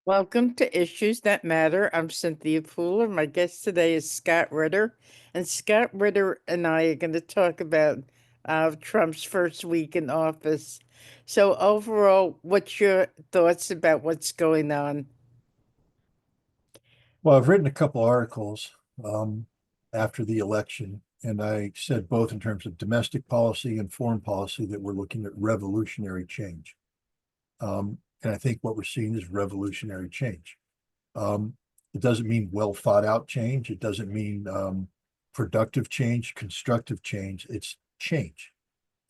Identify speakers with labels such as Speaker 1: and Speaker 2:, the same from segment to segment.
Speaker 1: Welcome to Issues That Matter. I'm Cynthia Fuller. My guest today is Scott Ritter. And Scott Ritter and I are going to talk about Trump's first week in office. So, overall, what's your thoughts about what's going on?
Speaker 2: Well, I've written a couple articles after the election, and I said both in terms of domestic policy and foreign policy that we're looking at revolutionary change. And I think what we're seeing is revolutionary change. Um, it doesn't mean well thought out change. It doesn't mean productive change, constructive change. It's change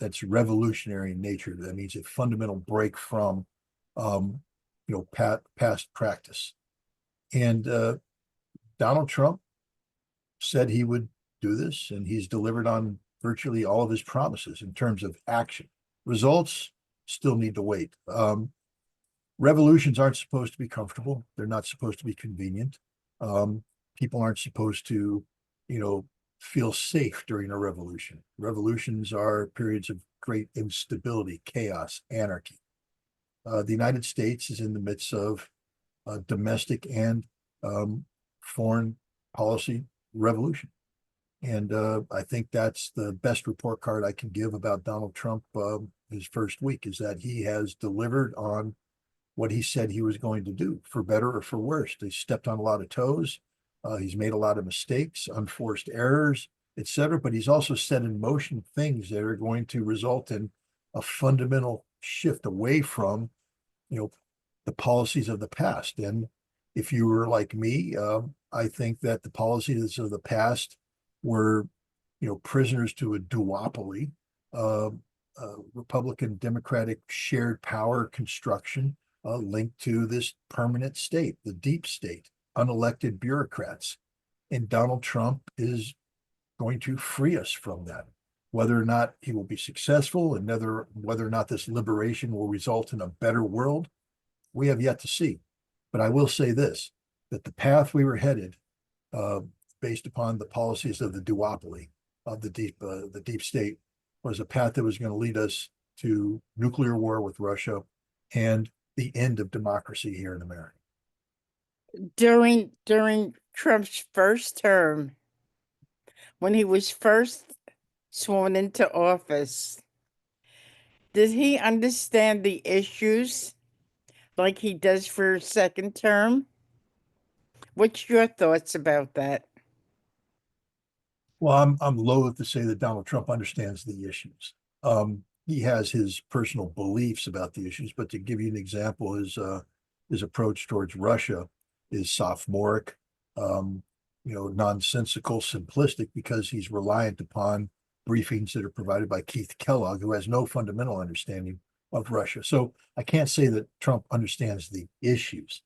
Speaker 2: that's revolutionary in nature. That means a fundamental break from, um, past practice. And Donald Trump said he would do this, and he's delivered on virtually all of his promises in terms of action. Results still need to wait. Revolutions aren't supposed to be comfortable. They're not supposed to be convenient. People aren't supposed to, you know, feel safe during a revolution. Revolutions are periods of great instability, chaos, anarchy. The United States is in the midst of domestic and foreign policy revolution. And I think that's the best report card I can give about Donald Trump his first week is that he has delivered on what he said he was going to do, for better or for worse. He stepped on a lot of toes. He's made a lot of mistakes, unforced errors, etc. But he's also set in motion things that are going to result in a fundamental shift away from, you know, the policies of the past. And if you were like me, I think that the policies of the past were, prisoners to a duopoly, uh, Republican Democratic shared power construction linked to this permanent state, the deep state, unelected bureaucrats. And Donald Trump is going to free us from that. Whether or not he will be successful and whether or not this liberation will result in a better world, we have yet to see. But I will say this, that the path we were headed, uh, based upon the policies of the duopoly, of the deep state, was a path that was going to lead us to nuclear war with Russia and the end of democracy here in America.
Speaker 1: During Trump's first term, when he was first sworn into office, did he understand the issues like he does for his second term? What's your thoughts about that?
Speaker 2: Well, I'm loath to say that Donald Trump understands the issues. He has his personal beliefs about the issues, but to give you an example, his approach towards Russia is sophomoric, nonsensical, simplistic, because he's reliant upon briefings that are provided by Keith Kellogg, who has no fundamental understanding of Russia. So I can't say that Trump understands the issues.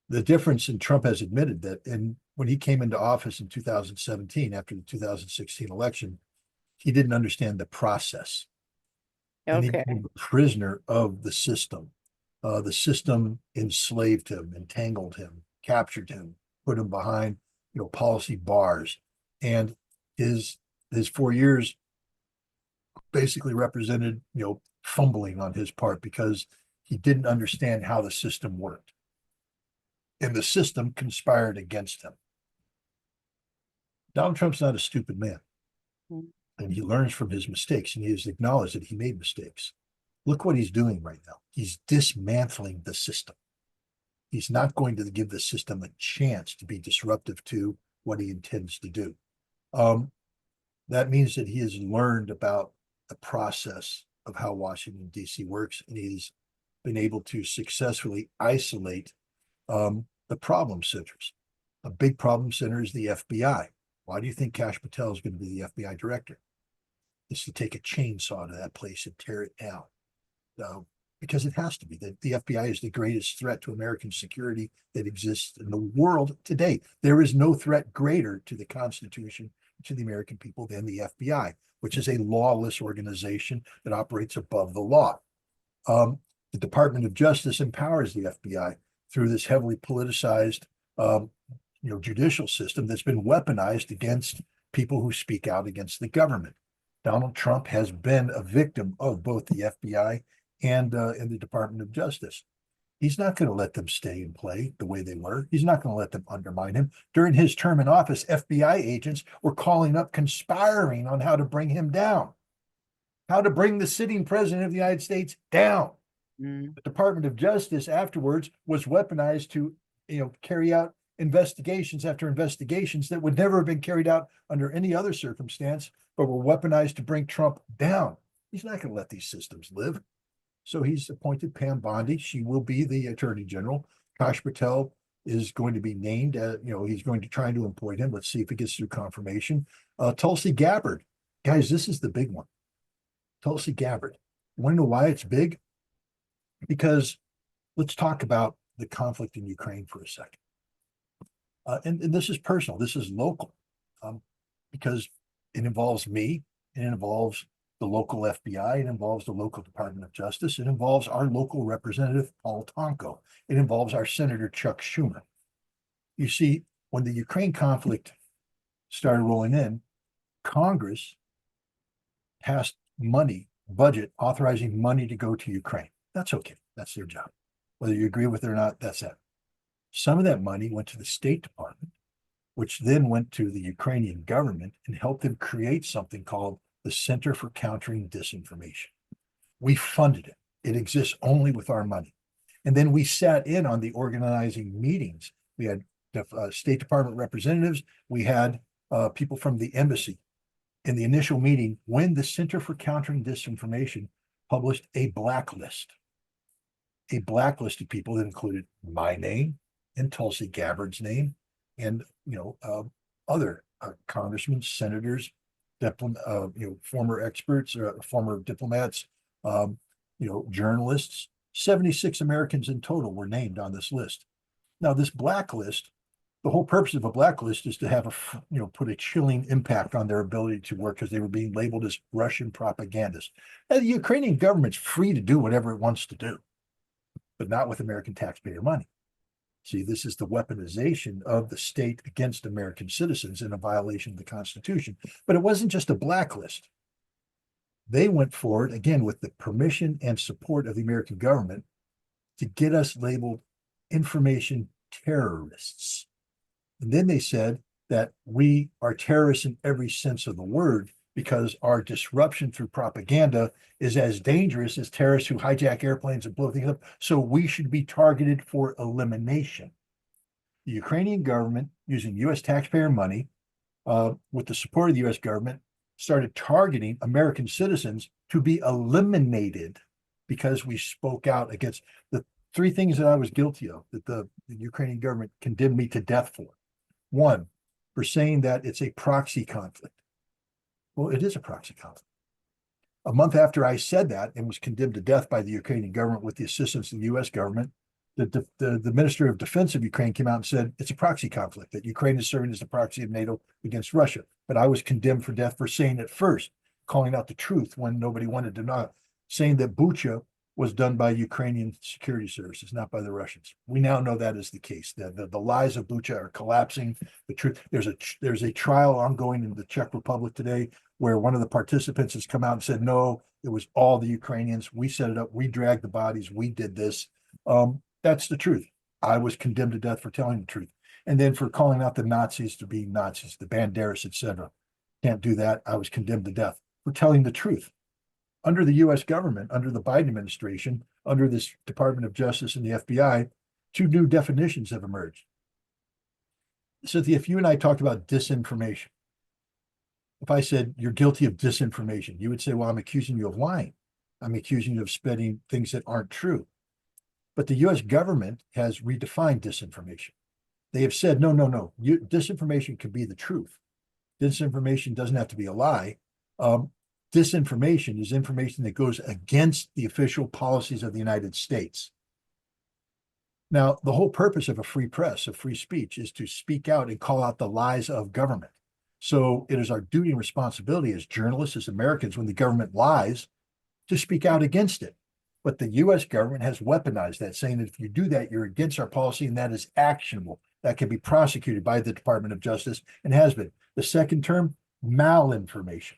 Speaker 2: The difference, and Trump has admitted that, and when he came into office in 2017 after the 2016 election, he didn't understand the process, and he
Speaker 1: Okay.
Speaker 2: became a prisoner of the system. The system enslaved him, entangled him, captured him, put him behind, policy bars, and his his 4 years basically represented, fumbling on his part because he didn't understand how the system worked, and the system conspired against him. Donald Trump's not a stupid man, and he learns from his mistakes, and he has acknowledged that he made mistakes. Look what he's doing right now. He's dismantling the system. He's not going to give the system a chance to be disruptive to what he intends to do. Um, that means that he has learned about the process of how Washington, D.C. works, and he's been able to successfully isolate the problem centers. A big problem center is the FBI. Why do you think Kash Patel is going to be the FBI director? Is to take a chainsaw to that place and tear it down. Uh, because it has to be. The FBI is the greatest threat to American security that exists in the world today. There is no threat greater to the Constitution, to the American people, than the FBI, which is a lawless organization that operates above the law. The Department of Justice empowers the FBI through this heavily politicized, um, judicial system that's been weaponized against people who speak out against the government. Donald Trump has been a victim of both the FBI and the Department of Justice. He's not going to let them stay and play the way they were. He's not going to let them undermine him. During his term in office, FBI agents were calling up, conspiring on how to bring him down, how to bring the sitting president of the United States down.
Speaker 1: Mm.
Speaker 2: The Department of Justice afterwards was weaponized to, carry out investigations after investigations that would never have been carried out under any other circumstance, but were weaponized to bring Trump down. He's not going to let these systems live. So he's appointed Pam Bondi. She will be the Attorney General. Kash Patel is going to be named. He's going to try to appoint him. Let's see if it gets through confirmation. Tulsi Gabbard. Guys, this is the big one. Tulsi Gabbard. Want to know why it's big? Because let's talk about the conflict in Ukraine for a second. And this is personal. This is local, because it involves me. It involves the local FBI. It involves the local Department of Justice. It involves our local representative, Paul Tonko. It involves our Senator Chuck Schumer. You see, when the Ukraine conflict started rolling in, Congress passed budget authorizing money to go to Ukraine. That's okay. That's their job. Whether you agree with it or not, that's it. Some of that money went to the State Department, which then went to the Ukrainian government and helped them create something called the Center for Countering Disinformation. We funded it. It exists only with our money. And then we sat in on the organizing meetings. We had State Department representatives. We had people from the embassy in the initial meeting when the Center for Countering Disinformation published a blacklist of people that included my name and Tulsi Gabbard's name and other congressmen, senators, former experts, former diplomats, journalists. 76 Americans in total were named on this list. Now, this blacklist, the whole purpose of a blacklist is to have put a chilling impact on their ability to work because they were being labeled as Russian propagandists. And the Ukrainian government's free to do whatever it wants to do, but not with American taxpayer money. See, this is the weaponization of the state against American citizens in a violation of the Constitution. But it wasn't just a blacklist. They went forward, again, with the permission and support of the American government to get us labeled information terrorists. And then they said that we are terrorists in every sense of the word because our disruption through propaganda is as dangerous as terrorists who hijack airplanes and blow things up. So we should be targeted for elimination. The Ukrainian government, using US taxpayer money, with the support of the US government, started targeting American citizens to be eliminated because we spoke out against the three things that I was guilty of that the Ukrainian government condemned me to death for. One, for saying that it's a proxy conflict. Well, it is a proxy conflict. A month after I said that and was condemned to death by the Ukrainian government with the assistance of the US government, the Minister of Defense of Ukraine came out and said it's a proxy conflict, that Ukraine is serving as the proxy of NATO against Russia. But I was condemned for death for saying it first, calling out the truth when nobody wanted to know, saying that Bucha was done by Ukrainian security services, not by the Russians. We now know that is the case. The lies of Bucha are collapsing. The truth. There's a trial ongoing in the Czech Republic today where one of the participants has come out and said, no, it was all the Ukrainians. We set it up. We dragged the bodies. We did this. That's the truth. I was condemned to death for telling the truth. And then for calling out the Nazis to be Nazis, the Banderas, etc. Can't do that. I was condemned to death for telling the truth. Under the US government, under the Biden administration, under this Department of Justice and the FBI, two new definitions have emerged. Cynthia, if you and I talked about disinformation, if I said you're guilty of disinformation, you would say, well, I'm accusing you of lying. I'm accusing you of spreading things that aren't true. But the US government has redefined disinformation. They have said, no, disinformation can be the truth. Disinformation doesn't have to be a lie. Disinformation is information that goes against the official policies of the United States. Now, the whole purpose of a free press, of free speech, is to speak out and call out the lies of government. So it is our duty and responsibility as journalists, as Americans, when the government lies, to speak out against it. But the US government has weaponized that, saying that if you do that, you're against our policy, and that is actionable. That can be prosecuted by the Department of Justice and has been. The second term, malinformation.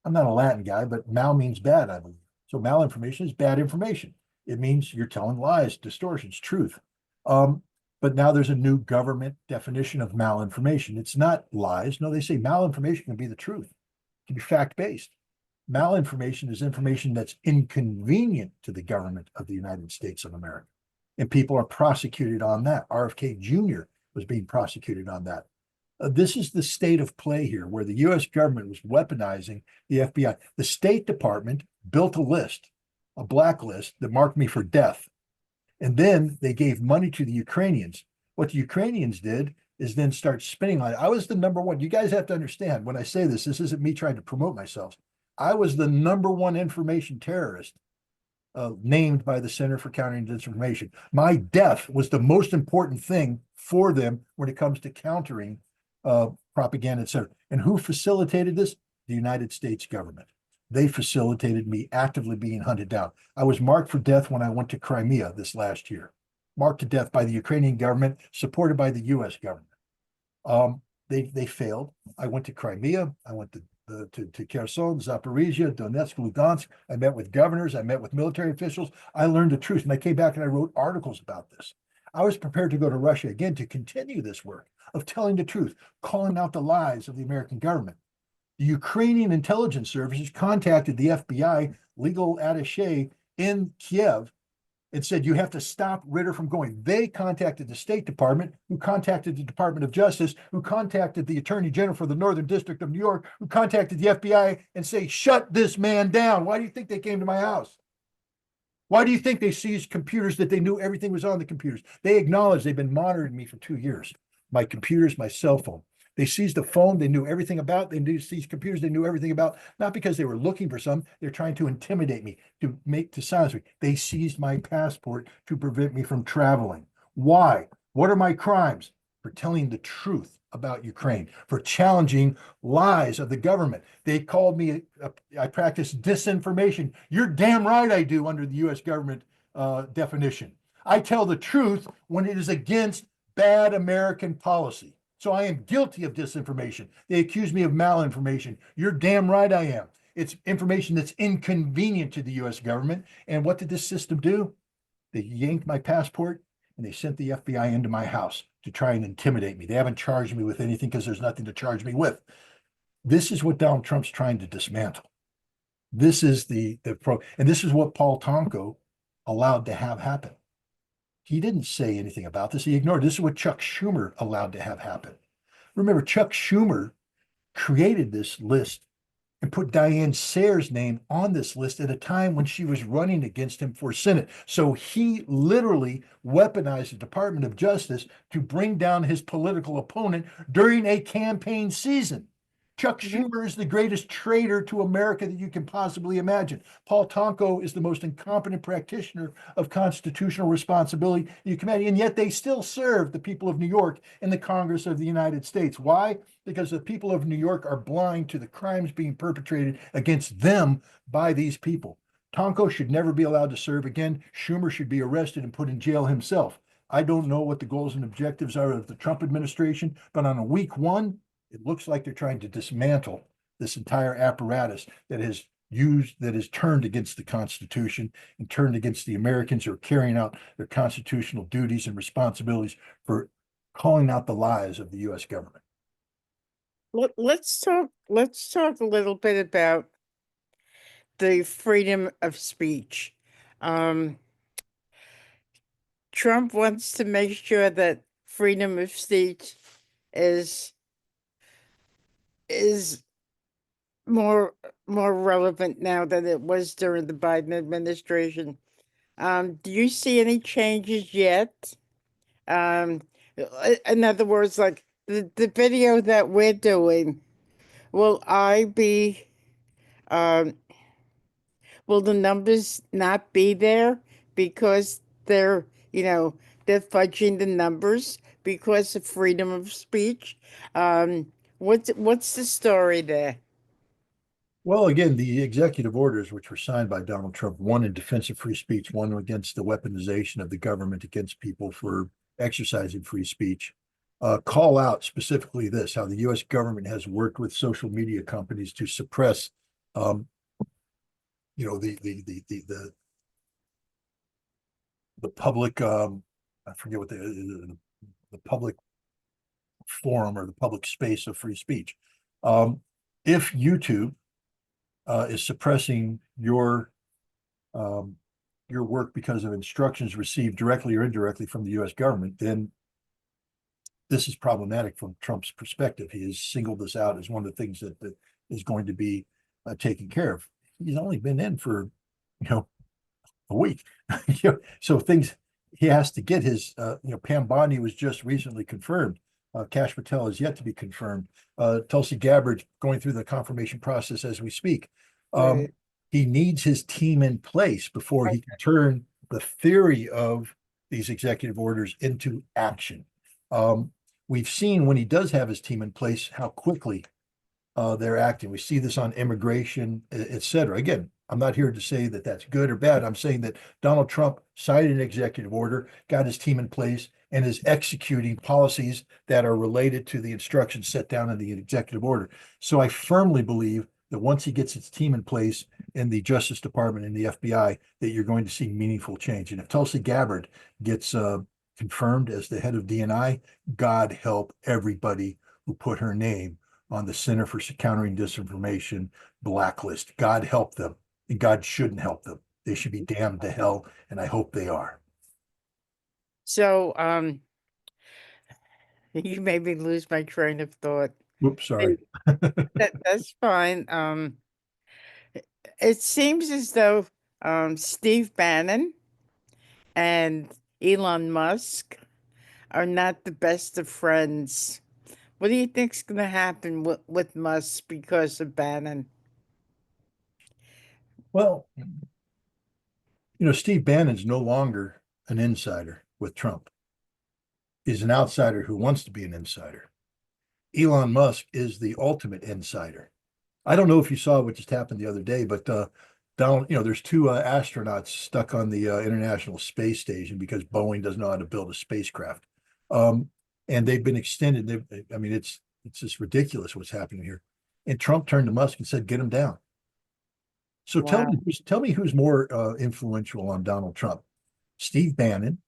Speaker 2: I'm not a Latin guy, but mal means bad, I believe. So malinformation is bad information. It means you're telling lies, distortions, truth. Um, but now there's a new government definition of malinformation. It's not lies. No, they say malinformation can be the truth. It can be fact-based. Malinformation is information that's inconvenient to the government of the United States of America. And people are prosecuted on that. RFK Jr. was being prosecuted on that. This is the state of play here, where the US government was weaponizing the FBI. The State Department built a list, a blacklist that marked me for death. And then they gave money to the Ukrainians. What the Ukrainians did is then start spinning like I was the number one. You guys have to understand when I say this isn't me trying to promote myself. I was the number one information terrorist named by the Center for Countering Disinformation. My death was the most important thing for them when it comes to countering propaganda, etc. And who facilitated this? The United States government. They facilitated me actively being hunted down. I was marked for death when I went to Crimea this last year, marked to death by the Ukrainian government, supported by the US government. They failed. I went to Crimea. I went to Kherson, Zaporizhia, Donetsk, Lugansk. I met with governors. I met with military officials. I learned the truth, and I came back and I wrote articles about this. I was prepared to go to Russia again to continue this work of telling the truth, calling out the lies of the American government. The Ukrainian intelligence services contacted the FBI legal attaché in Kiev and said, you have to stop Ritter from going. They contacted the State Department, who contacted the Department of Justice, who contacted the Attorney General for the Northern District of New York, who contacted the FBI and say, shut this man down. Why do you think they came to my house? Why do you think they seized computers that they knew everything was on the computers? They acknowledged they've been monitoring me for 2 years. My computers, my cell phone. They seized the phone they knew everything about. They seized computers they knew everything about, not because they were looking for some. They're trying to intimidate me, to silence me. They seized my passport to prevent me from traveling. Why? What are my crimes? For telling the truth about Ukraine, for challenging lies of the government. They called me, I practice disinformation. You're damn right I do under the US government definition. I tell the truth when it is against bad American policy. So I am guilty of disinformation. They accuse me of malinformation. You're damn right I am. It's information that's inconvenient to the US government. And what did this system do? They yanked my passport and they sent the FBI into my house to try and intimidate me. They haven't charged me with anything because there's nothing to charge me with. This is what Donald Trump's trying to dismantle. This is and this is what Paul Tonko allowed to have happen. He didn't say anything about this. He ignored it. This is what Chuck Schumer allowed to have happen. Remember, Chuck Schumer created this list and put Diane Sayers' name on this list at a time when she was running against him for Senate. So he literally weaponized the Department of Justice to bring down his political opponent during a campaign season. Chuck Schumer is the greatest traitor to America that you can possibly imagine. Paul Tonko is the most incompetent practitioner of constitutional responsibility you can imagine, and yet they still serve the people of New York in the Congress of the United States. Why? Because the people of New York are blind to the crimes being perpetrated against them by these people. Tonko should never be allowed to serve again. Schumer should be arrested and put in jail himself. I don't know what the goals and objectives are of the Trump administration, but on a week one, it looks like they're trying to dismantle this entire apparatus that has turned against the Constitution and turned against the Americans who are carrying out their constitutional duties and responsibilities for calling out the lies of the US government.
Speaker 1: Let's talk a little bit about the freedom of speech. Um, Trump wants to make sure that freedom of speech is is more relevant now than it was during the Biden administration. Do you see any changes yet? In other words, like the video that we're doing, will I be um will the numbers not be there because you know, they're fudging the numbers because of freedom of speech? What's the story there?
Speaker 2: Well, again, the executive orders, which were signed by Donald Trump, one in defense of free speech, one against the weaponization of the government against people for exercising free speech, call out specifically this: how the U.S. government has worked with social media companies to suppress, um, the the public, I forget what the public forum or the public space of free speech. Um, if YouTube is suppressing um, your work because of instructions received directly or indirectly from the U.S. government, then this is problematic from Trump's perspective. He has singled this out as one of the things that is going to be taken care of. He's only been in for, you know, a week. So things he has to get his, Pam Bondi was just recently confirmed. Kash Patel is yet to be confirmed. Tulsi Gabbard going through the confirmation process as we speak. Um,
Speaker 1: Right.
Speaker 2: he needs his team in place before he can turn the theory of these executive orders into action. Um, we've seen when he does have his team in place how quickly they're acting. We see this on immigration, et cetera. Again, I'm not here to say that that's good or bad. I'm saying that Donald Trump signed an executive order, got his team in place, and is executing policies that are related to the instructions set down in the executive order. So I firmly believe that once he gets his team in place in the Justice Department and the FBI, that you're going to see meaningful change. And if Tulsi Gabbard gets confirmed as the head of DNI, God help everybody who put her name on the Center for Countering Disinformation blacklist. God help them, and God shouldn't help them. They should be damned to hell, and I hope they are.
Speaker 1: So, you made me lose my train of thought.
Speaker 2: Oops,
Speaker 1: Hey,
Speaker 2: sorry.
Speaker 1: that's fine. It seems as though Steve Bannon and Elon Musk are not the best of friends. What do you think's going to happen with Musk because of Bannon?
Speaker 2: Well, Steve Bannon's no longer an insider with Trump. He's an outsider who wants to be an insider. Elon Musk is the ultimate insider. I don't know if you saw what just happened the other day, but Donald, there's two astronauts stuck on the International Space Station because Boeing doesn't know how to build a spacecraft. Um, and they've been extended. I mean, it's just ridiculous what's happening here. And Trump turned to Musk and said, "Get him down." So
Speaker 1: Wow.
Speaker 2: tell me who's more influential on Donald Trump, Steve Bannon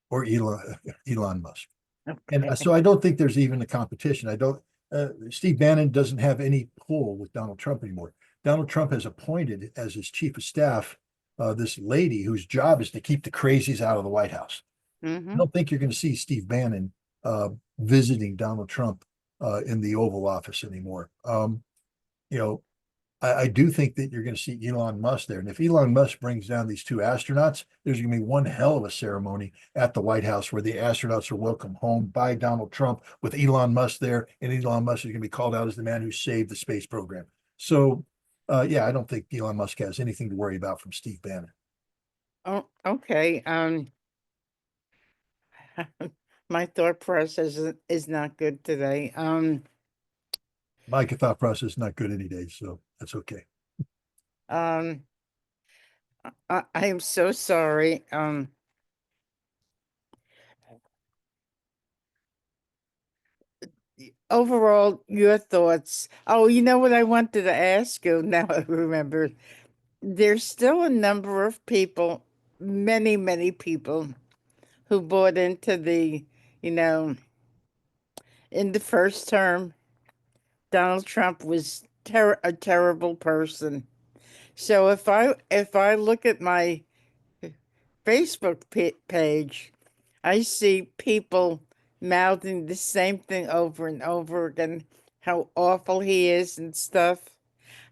Speaker 2: or Elon Musk? And
Speaker 1: Okay.
Speaker 2: so I don't think there's even a competition. I don't. Steve Bannon doesn't have any pull with Donald Trump anymore. Donald Trump has appointed as his chief of staff this lady whose job is to keep the crazies out of the White House. I
Speaker 1: Hmm.
Speaker 2: don't think you're going to see Steve Bannon visiting Donald Trump in the Oval Office anymore. You know, I do think that you're going to see Elon Musk there. And if Elon Musk brings down these two astronauts, there's going to be one hell of a ceremony at the White House where the astronauts are welcomed home by Donald Trump with Elon Musk there. And Elon Musk is going to be called out as the man who saved the space program. So, yeah, I don't think Elon Musk has anything to worry about from Steve Bannon.
Speaker 1: Oh, okay. My thought process is not good today.
Speaker 2: My thought process is not good any day, so that's okay.
Speaker 1: Um, I am so sorry. Overall, your thoughts. Oh, you know what I wanted to ask you? Now I remember. There's still a number of people, many, many people, who bought into you know, in the first term, Donald Trump was a terrible person. So if I look at my Facebook page, I see people mouthing the same thing over and over again, how awful he is and stuff.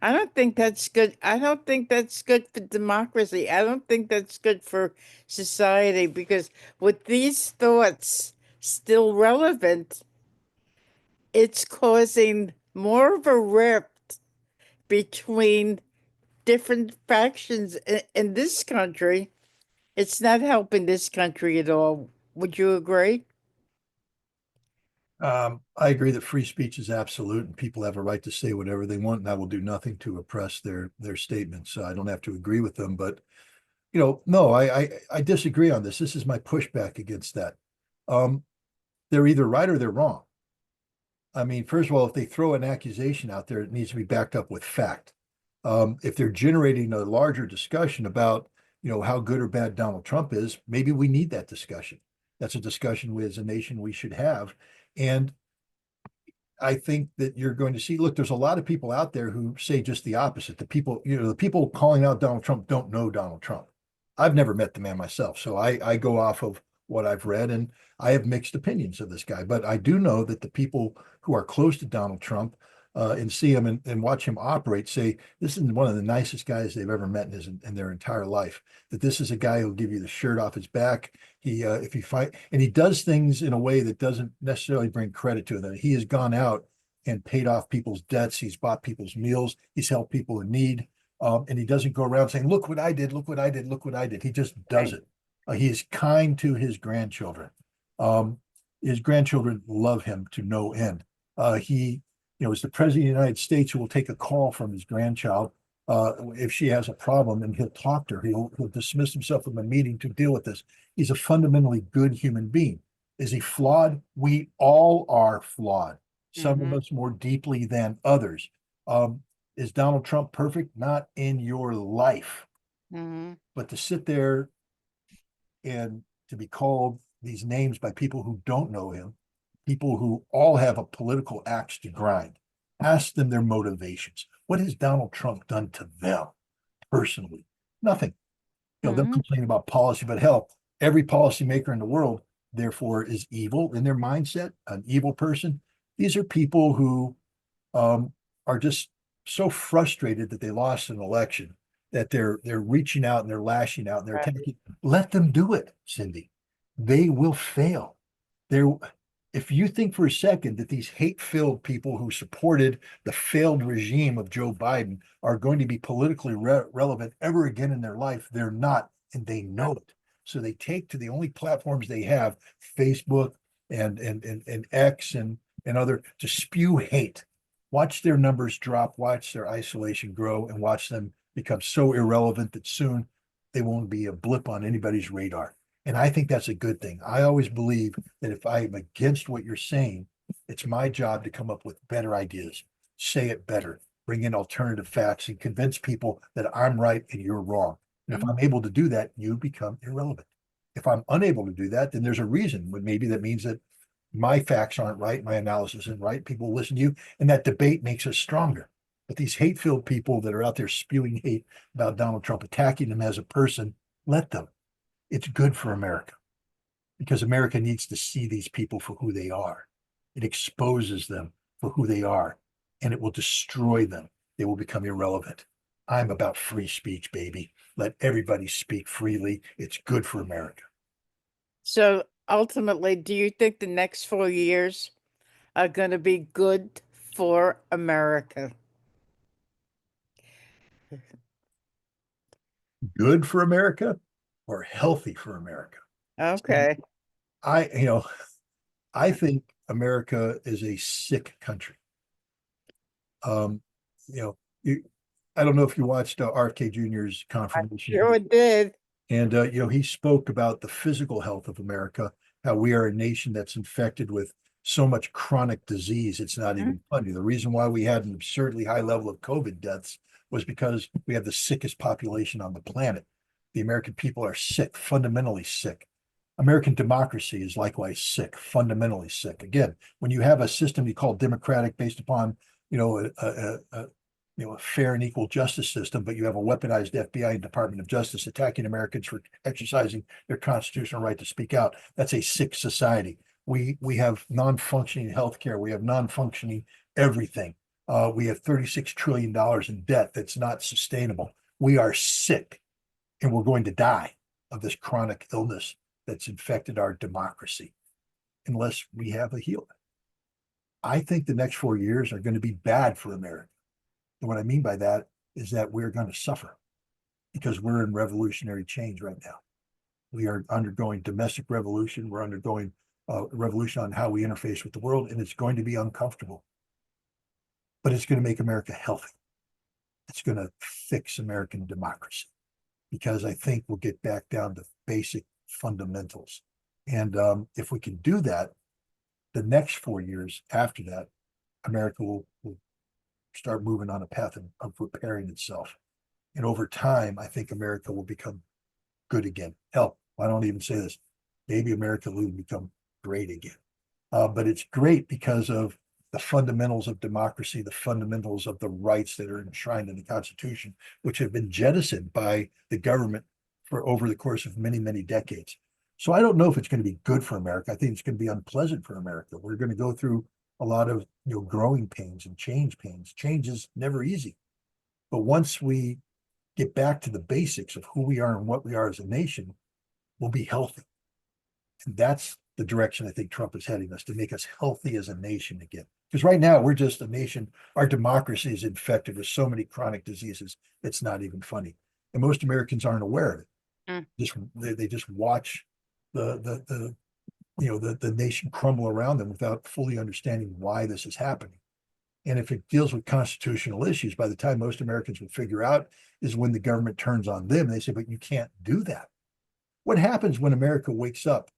Speaker 1: I don't think that's good. I don't think that's good for democracy. I don't think that's good for society because with these thoughts still relevant, it's causing more of a rift between different factions in this country. It's not helping this country at all. Would you agree?
Speaker 2: I agree that free speech is absolute and people have a right to say whatever they want, and I will do nothing to oppress their statements. I don't have to agree with them, but no, I disagree on this. This is my pushback against that. Um, they're either right or they're wrong. I mean, first of all, if they throw an accusation out there, it needs to be backed up with fact. If they're generating a larger discussion about how good or bad Donald Trump is, maybe we need that discussion. That's a discussion we as a nation we should have. And I think that you're going to see, look, there's a lot of people out there who say just the opposite. The people calling out Donald Trump don't know Donald Trump. I've never met the man myself, so I go off of what I've read, and I have mixed opinions of this guy. But I do know that the people who are close to Donald Trump and see him and watch him operate say this is one of the nicest guys they've ever met in their entire life. That this is a guy who'll give you the shirt off his back. He if he fight and he does things in a way that doesn't necessarily bring credit to them. He has gone out and paid off people's debts. He's bought people's meals. He's helped people in need. And he doesn't go around saying, look what I did, look what I did, look what I did. He just does it. He is kind to his grandchildren. Um, his grandchildren love him to no end. He, is the president of the United States who will take a call from his grandchild if she has a problem, and he'll talk to her. He'll dismiss himself from a meeting to deal with this. He's a fundamentally good human being. Is he flawed? We all are flawed. Some of us more deeply than others. Is Donald Trump perfect? Not in your life. But to sit there and to be called these names by people who don't know him, people who all have a political axe to grind, ask them their motivations. What has Donald Trump done to them personally? Nothing. They'll complain about policy, but hell, every policymaker in the world, therefore, is evil in their mindset, an evil person. These are people who are just so frustrated that they lost an election that they're reaching out and they're lashing out and they're attacking. Let them do it, Cindy. They will fail. They're if you think for a second that these hate-filled people who supported the failed regime of Joe Biden are going to be politically relevant ever again in their life, they're not, and they know it. So they take to the only platforms they have, Facebook and X and other, to spew hate. Watch their numbers drop, watch their isolation grow, and watch them become so irrelevant that soon they won't be a blip on anybody's radar. And I think that's a good thing. I always believe that if I'm against what you're saying, it's my job to come up with better ideas, say it better, bring in alternative facts, and convince people that I'm right and you're wrong. And if I'm able to do that, you become irrelevant. If I'm unable to do that, then there's a reason. But maybe that means that my facts aren't right, my analysis isn't right. People listen to you, and that debate makes us stronger. But these hate-filled people that are out there spewing hate about Donald Trump, attacking him as a person, let them. It's good for America because America needs to see these people for who they are. It exposes them for who they are, and it will destroy them. They will become irrelevant. I'm about free speech, baby. Let everybody speak freely. It's good for America.
Speaker 1: So ultimately, do you think the next 4 years are going to be good for America?
Speaker 2: Good for America or healthy for America?
Speaker 1: Okay.
Speaker 2: I, you know, I think America is a sick country. Um, you know, you, I don't know if you watched RFK Jr.'s confirmation,
Speaker 1: Sure did.
Speaker 2: and he spoke about the physical health of America, how we are a nation that's infected with so much chronic disease. It's not even funny. The reason why we had an absurdly high level of COVID deaths was because we have the sickest population on the planet. The American people are sick, fundamentally sick. American democracy is likewise sick, fundamentally sick. Again, when you have a system you call democratic based upon, a fair and equal justice system, but you have a weaponized FBI and Department of Justice attacking Americans for exercising their constitutional right to speak out. That's a sick society. We have non-functioning healthcare. We have non-functioning everything. We have $36 trillion in debt that's not sustainable. We are sick, and we're going to die of this chronic illness that's infected our democracy unless we have a healing. I think the next 4 years are going to be bad for America. And what I mean by that is that we're going to suffer because we're in revolutionary change right now. We are undergoing domestic revolution. We're undergoing a revolution on how we interface with the world, and it's going to be uncomfortable. But it's going to make America healthy. It's going to fix American democracy because I think we'll get back down to basic fundamentals. And if we can do that, the next 4 years after that, America will start moving on a path of repairing itself. And over time, I think America will become good again. Hell, I don't even say this. Maybe America will become great again. But it's great because of the fundamentals of democracy, the fundamentals of the rights that are enshrined in the Constitution, which have been jettisoned by the government for over the course of many, many decades. So I don't know if it's going to be good for America. I think it's going to be unpleasant for America. We're going to go through a lot of growing pains and change pains. Change is never easy. But once we get back to the basics of who we are and what we are as a nation, we'll be healthy. And that's the direction I think Trump is heading us, to make us healthy as a nation again. Because right now we're just a nation, our democracy is infected with so many chronic diseases, it's not even funny. And most Americans aren't aware of it.
Speaker 1: Mm.
Speaker 2: They just watch the nation crumble around them without fully understanding why this is happening. And if it deals with constitutional issues, by the time most Americans will figure out is when the government turns on them. They say, but you can't do that. What happens when America wakes up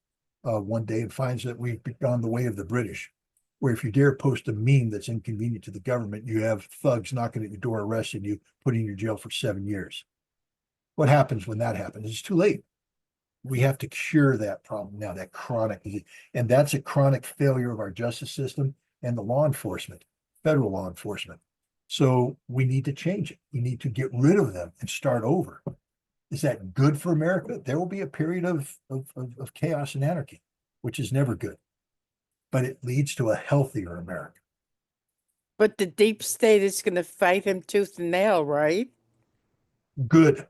Speaker 2: one day and finds that we've gone the way of the British, where if you dare post a meme that's inconvenient to the government, you have thugs knocking at your door, arresting you, putting you in jail for 7 years? What happens when that happens? It's too late. We have to cure that problem now, that chronic disease. And that's a chronic failure of our justice system and the law enforcement, federal law enforcement. So we need to change it. We need to get rid of them and start over. Is that good for America? There will be a period of chaos and anarchy, which is never good, but it leads to a healthier America.
Speaker 1: But the deep state is going to fight him tooth and nail, right?
Speaker 2: Good,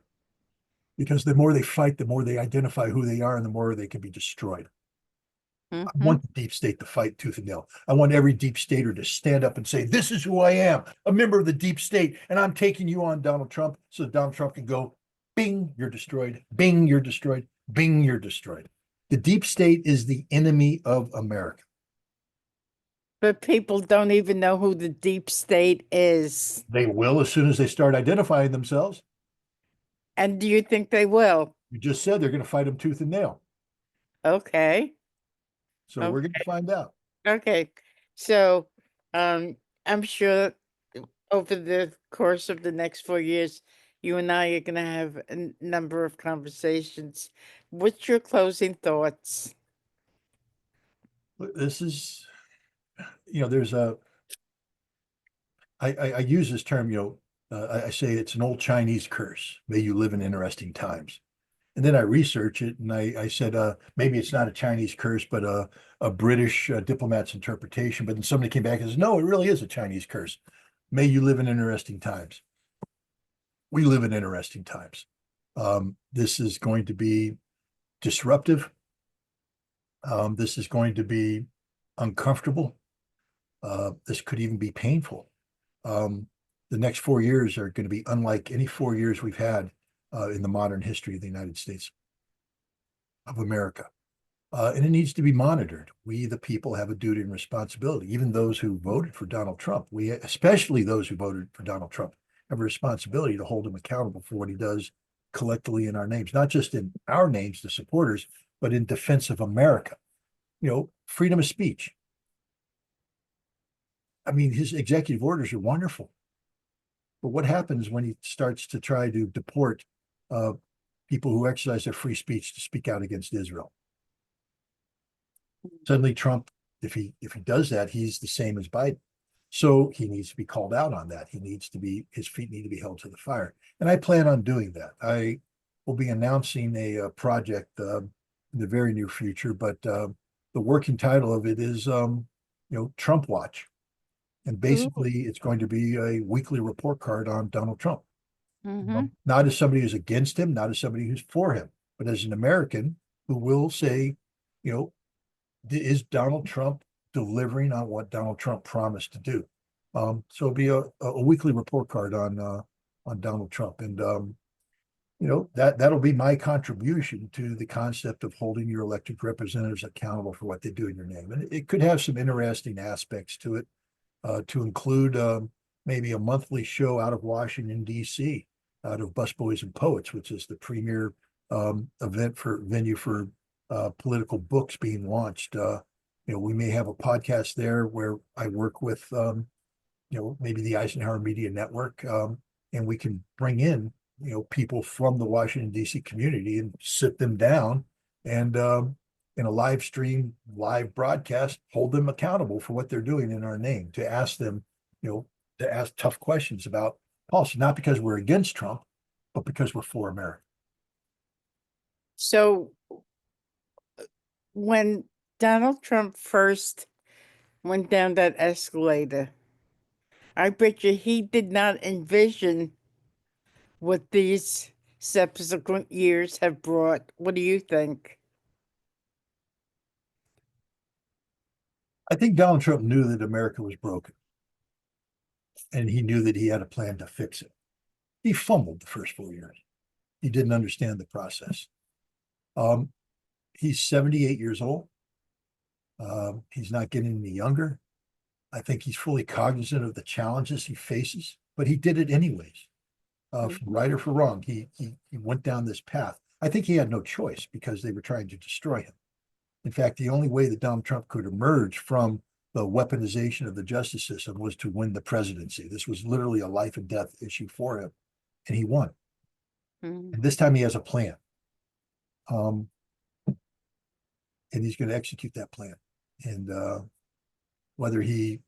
Speaker 2: because the more they fight, the more they identify who they are and the more they can be destroyed. I
Speaker 1: Mm-hmm.
Speaker 2: want the deep state to fight tooth and nail. I want every deep stater to stand up and say, this is who I am, a member of the deep state, and I'm taking you on, Donald Trump, so Donald Trump can go, bing, you're destroyed, bing, you're destroyed, bing, you're destroyed. The deep state is the enemy of America.
Speaker 1: But people don't even know who the deep state is.
Speaker 2: They will as soon as they start identifying themselves.
Speaker 1: And do you think they will?
Speaker 2: You just said they're going to fight them tooth and nail.
Speaker 1: Okay.
Speaker 2: So we're going to
Speaker 1: Okay.
Speaker 2: find out.
Speaker 1: Okay. So, I'm sure over the course of the next 4 years, you and I are going to have a number of conversations. What's your closing thoughts?
Speaker 2: This is, there's I use this term, I say it's an old Chinese curse. May you live in interesting times. And then I research it and I said, maybe it's not a Chinese curse, but a British diplomat's interpretation. But then somebody came back and says, no, it really is a Chinese curse. May you live in interesting times. We live in interesting times. This is going to be disruptive. This is going to be uncomfortable. This could even be painful. The next 4 years are going to be unlike any 4 years we've had in the modern history of the United States of America. And it needs to be monitored. We, the people, have a duty and responsibility. Even those who voted for Donald Trump, especially those who voted for Donald Trump, have a responsibility to hold him accountable for what he does collectively in our names, not just in our names, the supporters, but in defense of America. Freedom of speech. I mean, his executive orders are wonderful. But what happens when he starts to try to deport people who exercise their free speech to speak out against Israel? Suddenly Trump, if he does that, he's the same as Biden. So he needs to be called out on that. His feet need to be held to the fire. And I plan on doing that. I will be announcing a project in the very near future, but the working title of it is, Trump Watch. And
Speaker 1: Ooh.
Speaker 2: basically it's going to be a weekly report card on Donald Trump.
Speaker 1: Mm-hmm.
Speaker 2: Not as somebody who's against him, not as somebody who's for him, but as an American who will say, you know, is Donald Trump delivering on what Donald Trump promised to do? So it'll be a weekly report card on Donald Trump, and that'll be my contribution to the concept of holding your elected representatives accountable for what they do in your name. And it could have some interesting aspects to it, to include maybe a monthly show out of Washington D.C., out of Busboys and Poets, which is the premier venue for political books being launched. We may have a podcast there where I work with maybe the Eisenhower Media Network, and we can bring in people from the Washington DC community and sit them down and in a live stream, live broadcast, hold them accountable for what they're doing in our name, to ask them, to ask tough questions about policy, not because we're against Trump, but because we're for America.
Speaker 1: So when Donald Trump first went down that escalator, I bet you he did not envision what these subsequent years have brought. What do you think?
Speaker 2: I think Donald Trump knew that America was broken, and he knew that he had a plan to fix it. He fumbled the first 4 years. He didn't understand the process. Um, he's 78 years old. He's not getting any younger. I think he's fully cognizant of the challenges he faces, but he did it anyways. For
Speaker 1: Mhm.
Speaker 2: right or for wrong, he went down this path. I think he had no choice because they were trying to destroy him. In fact, the only way that Donald Trump could emerge from the weaponization of the justice system was to win the presidency. This was literally a life and death issue for him, and he won.
Speaker 1: Mhm.
Speaker 2: And this time he has a plan, um, and he's going to execute that plan. And whether he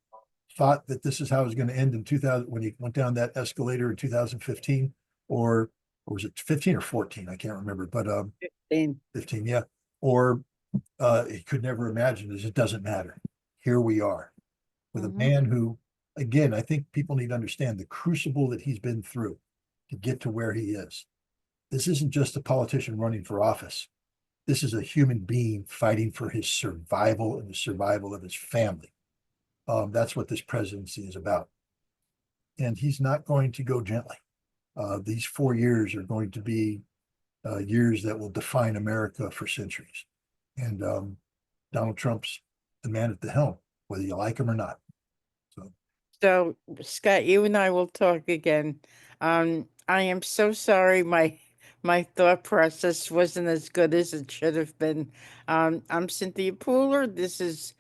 Speaker 2: thought that this is how it was going to end in 2000 when he went down that escalator in 2015, or was it 15 or 14? I can't remember, but 15, yeah. Or he could never imagine this. It doesn't matter. Here we are with a
Speaker 1: Mhm.
Speaker 2: man who, again, I think people need to understand the crucible that he's been through to get to where he is. This isn't just a politician running for office. This is a human being fighting for his survival and the survival of his family. That's what this presidency is about. And he's not going to go gently. These 4 years are going to be years that will define America for centuries. And Donald Trump's the man at the helm, whether you like him or not. So,
Speaker 1: So, Scott, you and I will talk again. I am so sorry my thought process wasn't as good as it should have been. I'm Cynthia Pooler. This is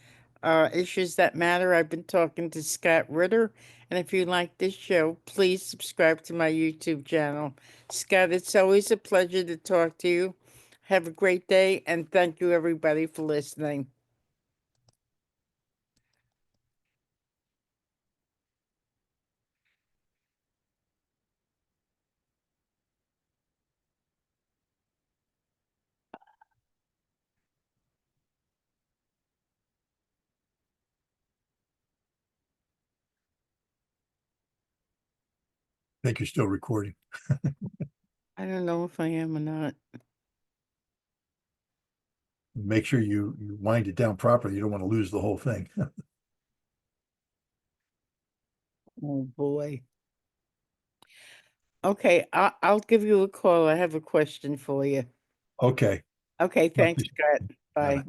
Speaker 1: Issues That Matter. I've been talking to Scott Ritter. And if you like this show, please subscribe to my YouTube channel. Scott, it's always a pleasure to talk to you. Have a great day, and thank you, everybody, for listening.
Speaker 2: I think you're still recording.
Speaker 1: I don't know if I am or not.
Speaker 2: Make sure you wind it down properly. You don't want to lose the whole thing.
Speaker 1: Oh, boy. Okay, I'll give you a call. I have a question for you.
Speaker 2: Okay.
Speaker 1: Okay, thanks, Scott.
Speaker 2: Bye
Speaker 1: Bye.
Speaker 2: bye.